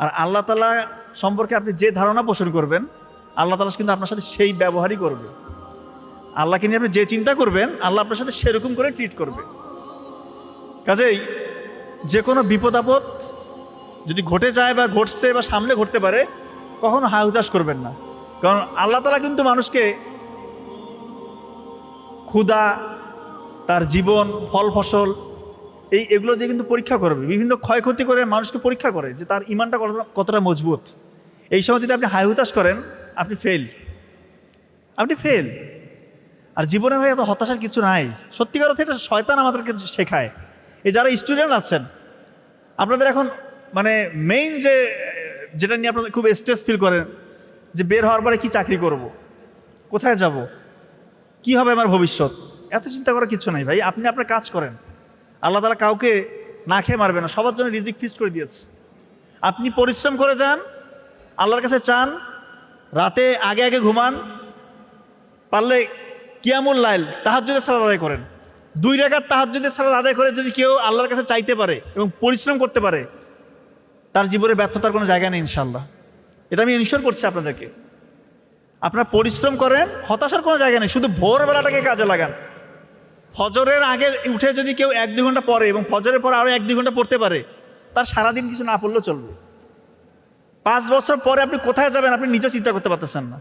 আর আল্লাহ তাআলা সম্পর্কে আপনি যে ধারণা পোষণ করবেন, আল্লাহ তাআলা কিন্তু আপনার সাথে সেই ব্যবহারই করবে। আল্লাহকে নিয়ে আপনি যে চিন্তা করবেন, আল্লাহ আপনার সাথে সেরকম করে ট্রিট করবে। কাজেই যে কোনো বিপদ আপদ যদি ঘটে যায় বা ঘটছে বা সামনে ঘটতে পারে, কখনো হায় হুতাশ করবেন না। কারণ আল্লাহ তাআলা কিন্তু মানুষকে ক্ষুধা, তার জীবন, ফল ফসল এগুলো দিয়ে কিন্তু পরীক্ষা করবে, বিভিন্ন ক্ষয়ক্ষতি করে মানুষকে পরীক্ষা করে যে তার ইমানটা কতটা মজবুত। এই সময় যদি আপনি হায় হুতাশ করেন, আপনি ফেল। আর জীবনে ভাই এত হতাশার কিছু নাই। সত্যিকার অর্থে এটা শয়তান আমাদেরকে শেখায়। এই যারা স্টুডেন্ট আছেন, আপনাদের এখন মানে মেইন যেটা নিয়ে আপনাদের খুব স্ট্রেস ফিল করেন, যে বের হওয়ার পরে কি চাকরি করব, কোথায় যাব, কি হবে আমার ভবিষ্যৎ, এত চিন্তা করার কিছু নাই ভাই। আপনি আপনার কাজ করেন। আল্লাহ তাআলা কাউকে না খেয়ে মারবে না, সবার জন্য রিজিক ফিক্সড করে দিয়েছে। আপনি পরিশ্রম করে যান, আল্লাহর কাছে চান, রাতে আগে আগে ঘুমান, পারলে কিয়ামুল লাইল তাহাজ্জুদের সালাত আদায় করেন। 2 রাকাত তাহাজ্জুদের সালাত আদায় করে যদি কেউ আল্লাহর কাছে চাইতে পারে এবং পরিশ্রম করতে পারে, তার জীবনে ব্যর্থতার কোনো জায়গা নেই ইনশাআল্লাহ। এটা আমি ইনশিওর করছি আপনাদেরকে। আপনারা পরিশ্রম করেন, হতাশার কোনো জায়গা নেই। শুধু ভোরবেলাটাকে কাজে লাগান। ফজরের আগে উঠে যদি কেউ 1-2 ঘন্টা পড়ে এবং ফজরের পর আরও 1-2 ঘন্টা পড়তে পারে, তার সারাদিন কিছু না পড়লেও চলবে। 5 বছর পরে আপনি কোথায় যাবেন আপনি নিজেও চিন্তা করতে পারতেছেন না।